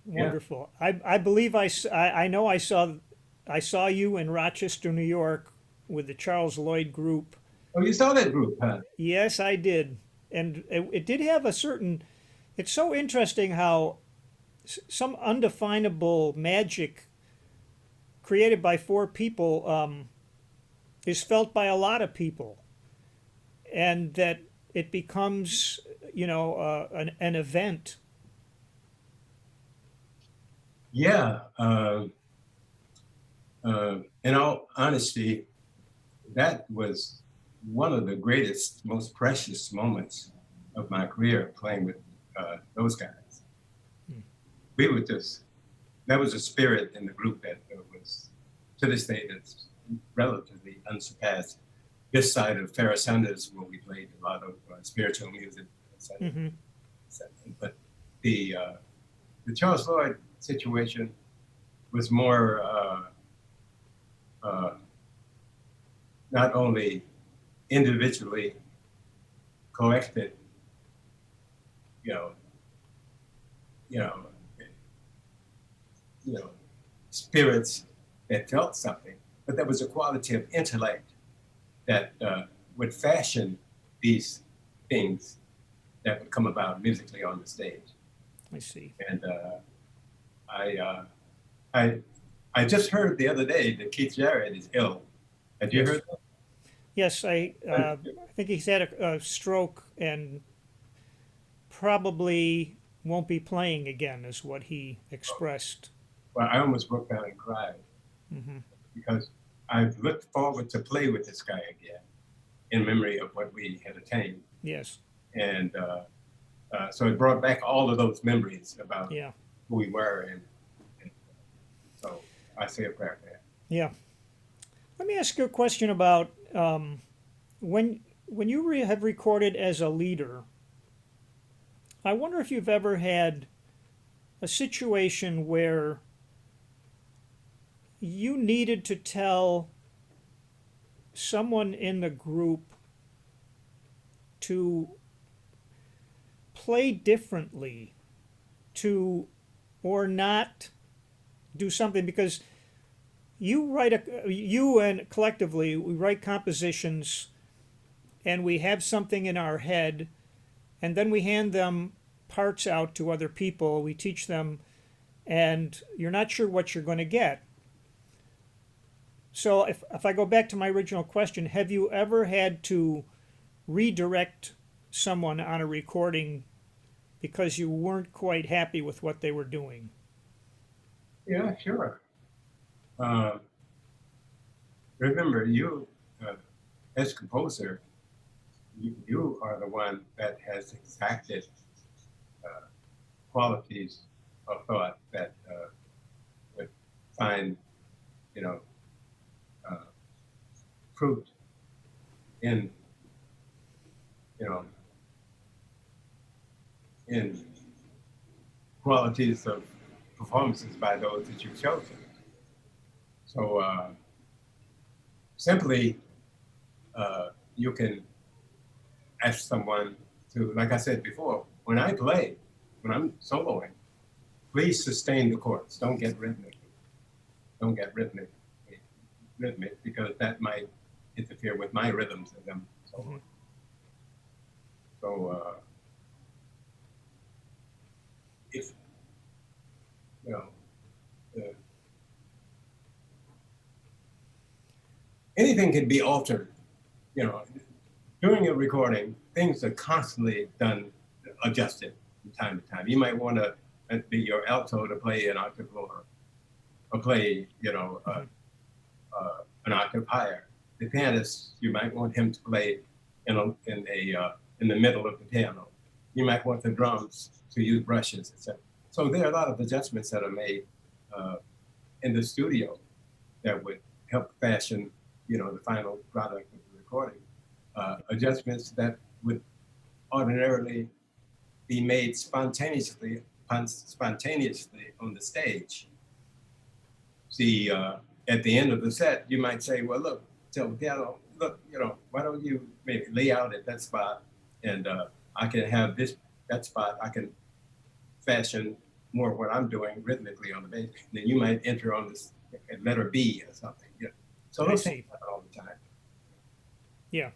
Yeah. wonderful. I believe I know I saw you in Rochester, New York with the Charles Lloyd group. Oh, you saw that group, huh? Yes, I did. And it did have a certain, it's so interesting how some undefinable magic created by four people is felt by a lot of people. And that it becomes, you know, an event. Yeah. In all honesty, that was one of the greatest, most precious moments of my career, playing with those guys. We were just, that was a spirit in the group that was, to this day, that's relatively unsurpassed. This side of Farrah Sanders, where we played a lot of spiritual music, but the Charles Lloyd situation was more not only individually collected, you know, you know, you know, spirits that felt something, but there was a quality of intellect that would fashion these things that would come about musically on the stage. I see. And I just heard the other day that Keith Jarrett is ill. Had you heard that? Yes, I think he's had a stroke and probably won't be playing again, is what he expressed. Well, I almost broke down and cried because I've looked forward to play with this guy again in memory of what we had attained. Yes. And so it brought back all of those memories about Yeah. who we were. And so I say a prayer for that. Yeah. Let me ask you a question about when you have recorded as a leader. I wonder if you've ever had a situation where you needed to tell someone in the group to play differently, to or not do something, because you and collectively we write compositions and we have something in our head and then we hand them parts out to other people, we teach them, and you're not sure what you're going to get. So if I go back to my original question, have you ever had to redirect someone on a recording because you weren't quite happy with what they were doing? Yeah, sure. Remember, you, as composer, you are the one that has exacted qualities of thought that would find, you know, uh, fruit in, you know, in qualities of performances by those that you've chosen. So simply, you can ask someone to, like I said before, when I play, when I'm soloing, please sustain the chords. Don't get rhythmic. Don't get rhythmic, because that might interfere with my rhythms as I'm soloing. So if, you know, anything can be altered, you know, during a recording, things are constantly adjusted from time to time. You might want to be your alto to play an octave lower, or play, you know, an octave higher. The pianist, you might want him to play in the middle of the piano. You might want the drums to use brushes, etc. So there are a lot of adjustments that are made in the studio that would help fashion, you know, the final product of the recording. Adjustments that would ordinarily be made spontaneously on the stage. See, at the end of the set, you might say, well, look, tell the piano, look, you know, why don't you maybe lay out at that spot, and I can have that spot, I can fashion more of what I'm doing rhythmically on the bass. Then you might enter on this letter B or something. You know? So those things happen all the time. Yeah.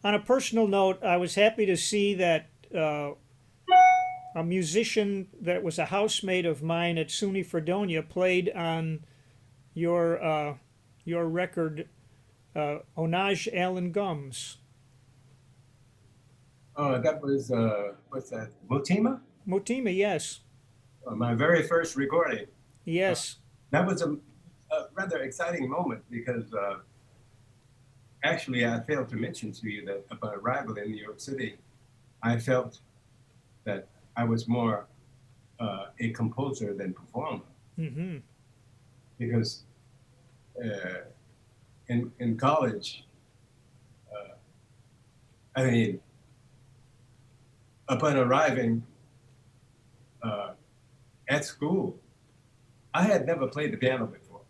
On a personal note, I was happy to see that a musician that was a housemate of mine at SUNY Fredonia played on your record, Onage Allen Gums. Oh, that was, what's that, Motima? Motima, yes. My very first recording. Yes. That was a rather exciting moment because actually I failed to mention to you that upon arrival in New York City, I felt that I was more a composer than performer. Mm-hmm. Because in college, I mean, upon arriving at school, I had never played the piano before.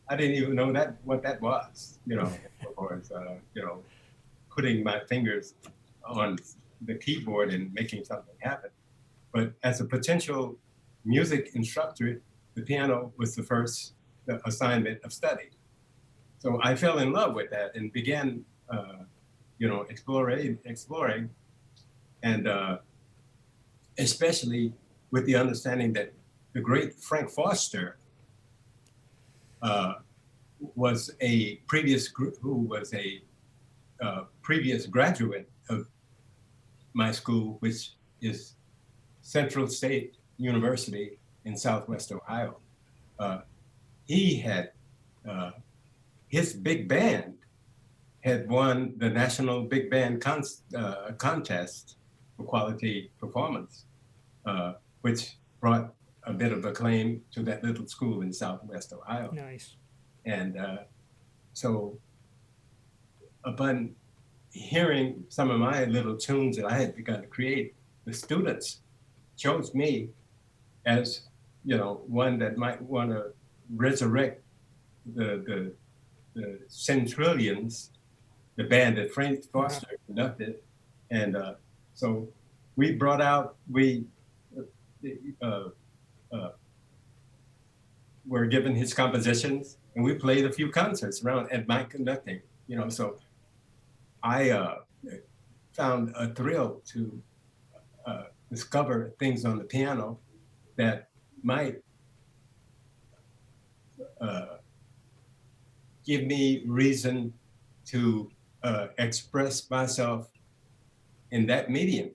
I didn't even know what that was, you know, or you know, putting my fingers on the keyboard and making something happen. But as a potential music instructor, the piano was the first assignment of study. So I fell in love with that and began, you know, exploring, and especially with the understanding that the great Frank Foster was a previous graduate of my school, which is Central State University in Southwest Ohio. He had his big band had won the National Big Band Contest for quality performance, which brought a bit of acclaim to that little school in Southwest Ohio. Nice. And so upon hearing some of my little tunes that I had begun to create, the students chose me as, you know, one that might want to resurrect the Centrillions, the band that Frank Foster conducted. And so we brought out, were given his compositions, and we played a few concerts around at my conducting, you know, so I found a thrill to discover things on the piano that might give me reason to express myself in that medium.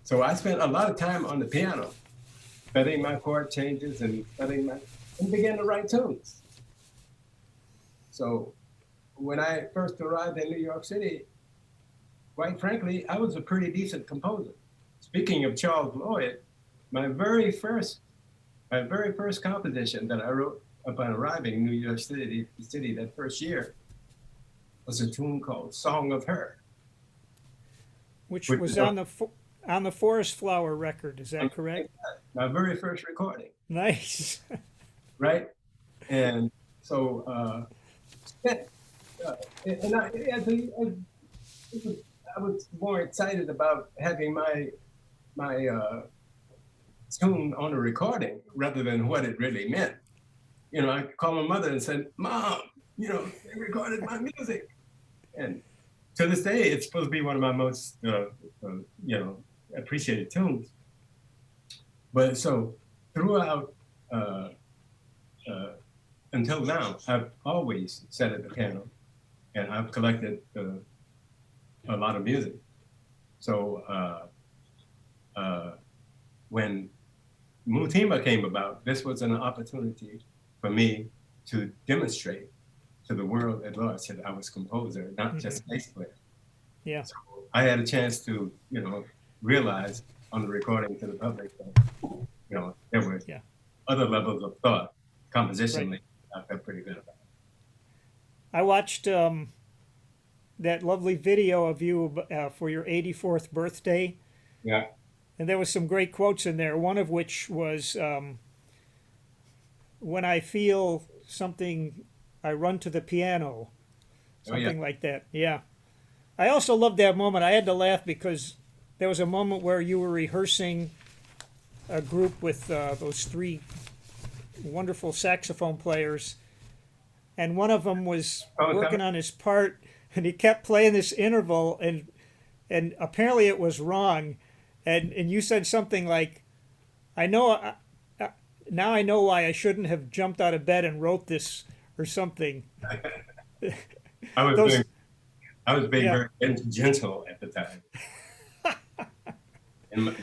So I spent a lot of time on the piano, studying my chord changes and and began to write tunes. So when I first arrived in New York City, quite frankly, I was a pretty decent composer. speaking of Charles Lloyd, my very first composition that I wrote upon arriving in New York City that first year was a tune called "Song of Her," Which which was is on the Forest Flower record. Is that correct? my very first recording, Nice. right? And so, that, and I was more excited about having my tune on a recording rather than what it really meant. You know, I called my mother and said, "Mom, you know, they recorded my music," and to this day, it's supposed to be one of my most, you know, appreciated tunes. But so throughout, uh, uh, until now, I've always sat at the piano, and I've collected a lot of music. So when Mutima came about, this was an opportunity for me to demonstrate to the world at large that I was a composer, not just a bass player. Yeah. So I had a chance to, you know, realize on the recording to the public that, you know, there were other levels of thought compositionally. I felt pretty good about it. I watched that lovely video of you for your 84th birthday, Yeah. and there was some great quotes in there. One of which was, "When I feel something, I run to the piano," something like that. Yeah. I also loved that moment. I had to laugh because there was a moment where you were rehearsing a group with those three wonderful saxophone players, and one of them was working on his part, and he kept playing this interval, and apparently it was wrong, and you said something like, "I know, now I know why I shouldn't have jumped out of bed and wrote this," or something. I was being very gentle at the time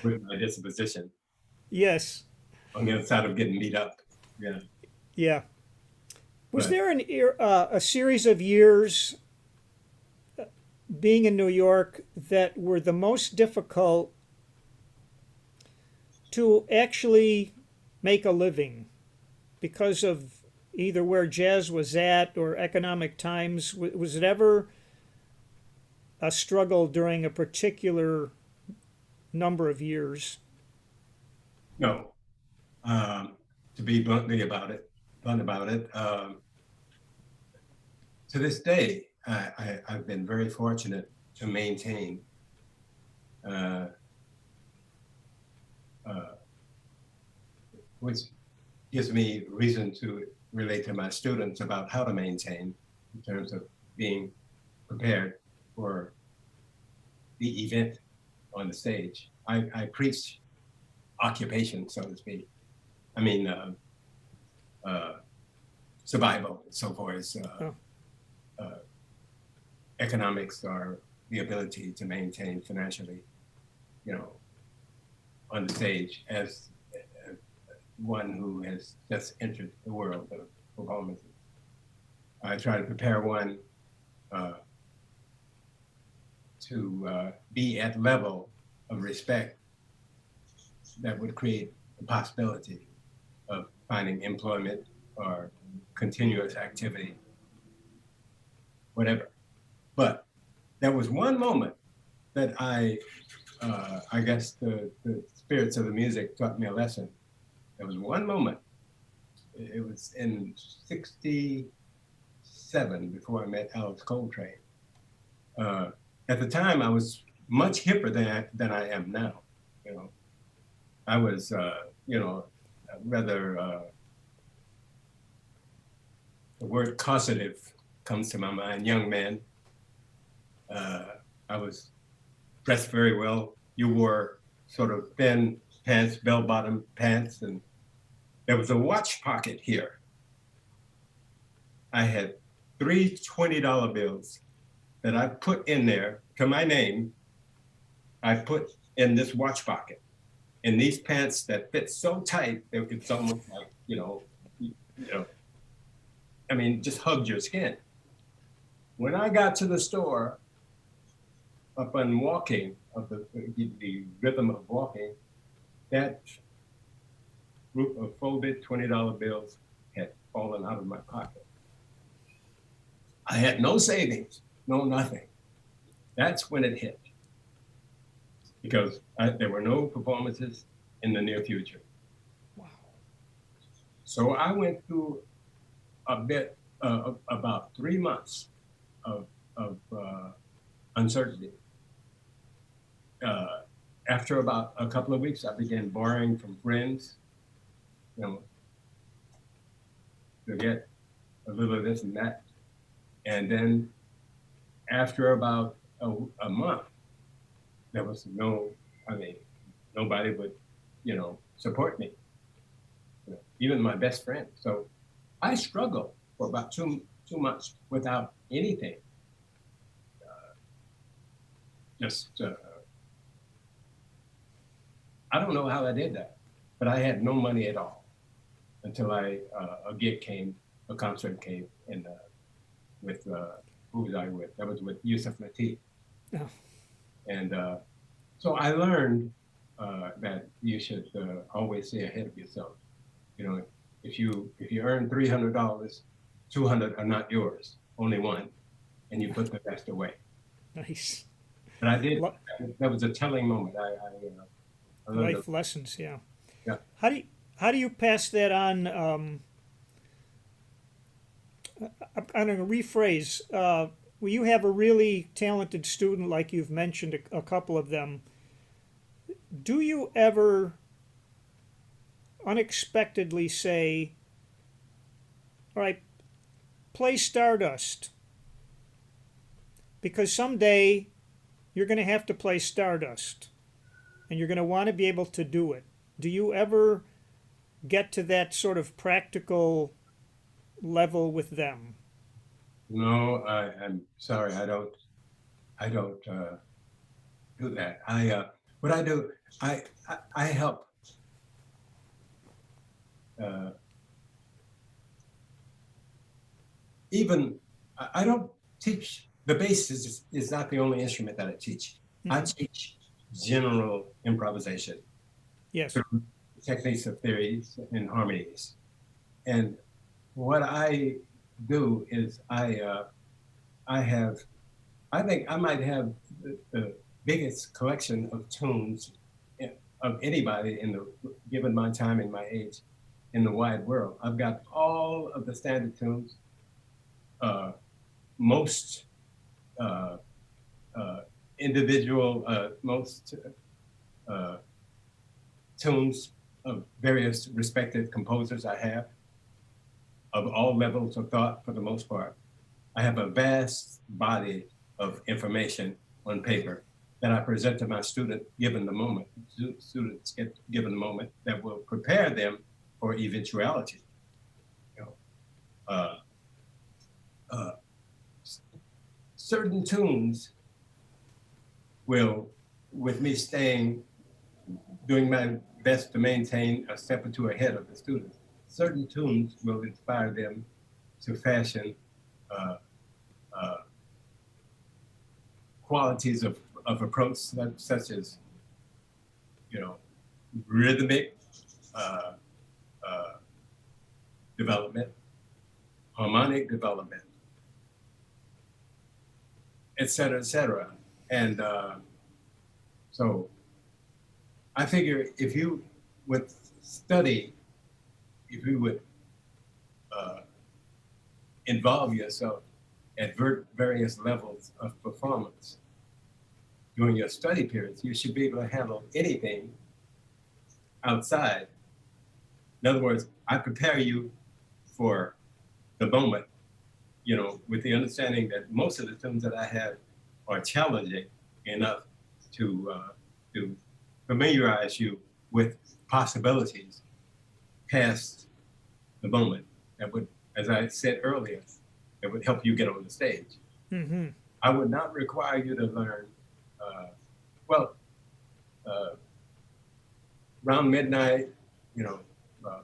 with my disposition. Yes. On the other side of getting beat up. Yeah. Yeah. Was there a series of years being in New York that were the most difficult to actually make a living because of either where jazz was at or economic times? Was it ever a struggle during a particular number of years? No. To be blunt about it, to this day, I've been very fortunate to maintain which gives me reason to relate to my students about how to maintain in terms of being prepared for the event on the stage. I preach occupation, so to speak. I mean, survival, so far as economics or the ability to maintain financially, you know, on the stage as one who has just entered the world of performances. I try to prepare one to be at level of respect that would create the possibility of finding employment or continuous activity, whatever. But there was one moment that I guess the spirits of the music taught me a lesson. There was one moment, it was in '67 before I met Alice Coltrane. At the time, I was much hipper than I am now. You know, I was, you know, rather, the word causative comes to my mind, young man. I was dressed very well. You wore sort of thin pants, bell-bottom pants, and there was a watch pocket here. I had three $20 bills that I put in there to my name. I put in this watch pocket, in these pants that fit so tight that it's almost like, you know, I mean, just hugged your skin. When I got to the store, up and walking, of the rhythm of walking, that group of folded $20 bills had fallen out of my pocket. I had no savings, no nothing. That's when it hit, because there were no performances in the near future. Wow. So I went through a bit about 3 months of uncertainty. After about a couple of weeks, I began borrowing from friends, to get a little of this and that. And then after about a month, there was nobody would, support me, even my best friend. So I struggled for about two months without anything. I don't know how I did that, but I had no money at all until a concert came, and with who was I with? That was with Yusuf Lateef. Oh. And so I learned that you should always stay ahead of yourself. If you earn $300, 200 are not yours, only one, and you put the rest away. Nice. But I did. That was a telling moment. I learned life lessons, yeah. Yeah. How do you pass that on? I'm going to rephrase. When you have a really talented student, like you've mentioned a couple of them, do you ever unexpectedly say, all right, play Stardust, because someday you're going to have to play Stardust and you're going to want to be able to do it? Do you ever get to that sort of practical level with them? No, I'm sorry. I don't do that. What I do, I help. Even I don't teach. The bass is not the only instrument that I teach. Mm-hmm. I teach general improvisation. Yes. Techniques of theories and harmonies. And what I do is I think I might have the biggest collection of tunes of anybody given my time and my age in the wide world. I've got all of the standard tunes, most individual, most tunes of various respected composers I have, of all levels of thought for the most part. I have a vast body of information on paper that I present to my student given the moment. Students get given the moment that will prepare them for eventuality. Certain tunes will, with me doing my best to maintain a step or two ahead of the students, certain tunes will inspire them to fashion qualities of approach such as, rhythmic development, harmonic development, et cetera, et cetera. And so I figure if you would involve yourself at various levels of performance during your study periods, you should be able to handle anything outside. In other words, I prepare you for the moment, with the understanding that most of the tunes that I have are challenging enough to familiarize you with possibilities past the moment that would, as I said earlier, that would help you get on the stage. Mm-hmm. I would not require you to learn, around midnight,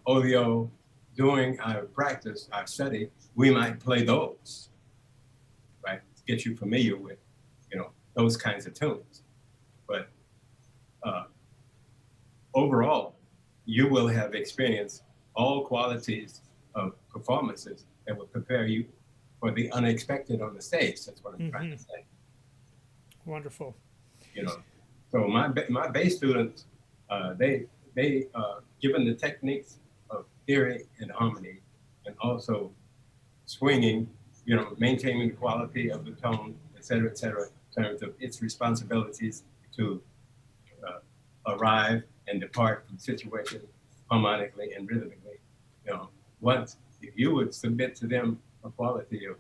Olio, during our practice, our study, we might play those, right? To get you familiar with, those kinds of tunes. But overall, you will have experienced all qualities of performances that will prepare you for the unexpected on the stage. That's what I'm trying to say. Wonderful. You know, so my bass students, they given the techniques of theory and harmony, and also swinging, you know, maintaining the quality of the tone, et cetera, in terms of its responsibilities to arrive and depart from situations harmonically and rhythmically. You know, once if you would submit to them a quality of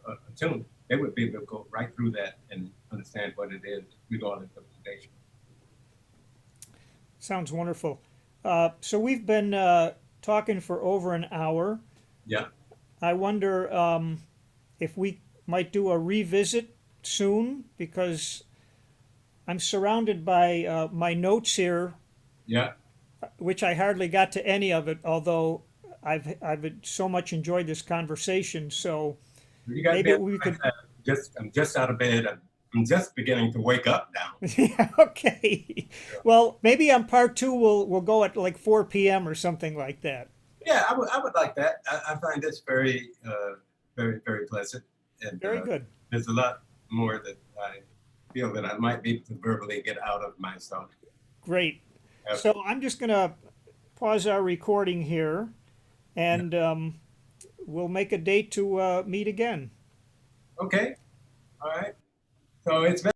a tune, they would be able to go right through that and understand what it is, regardless of the nation. Sounds wonderful. So we've been talking for over an hour. Yeah. I wonder if we might do a revisit soon, because I'm surrounded by my notes here, Yeah. which I hardly got to any of it, although I've so much enjoyed this conversation. So You got maybe we could. I'm just out of bed. I'm just beginning to wake up now. Yeah, okay. Well, maybe on part two we'll go at like 4 p.m. or something like that. Yeah, I would like that. I find this very, very pleasant. And Very good. there's a lot more that I feel that I might be able to verbally get out of myself. Great. So I'm just going to pause our recording here, and we'll make a date to meet again. Okay. All right. So it's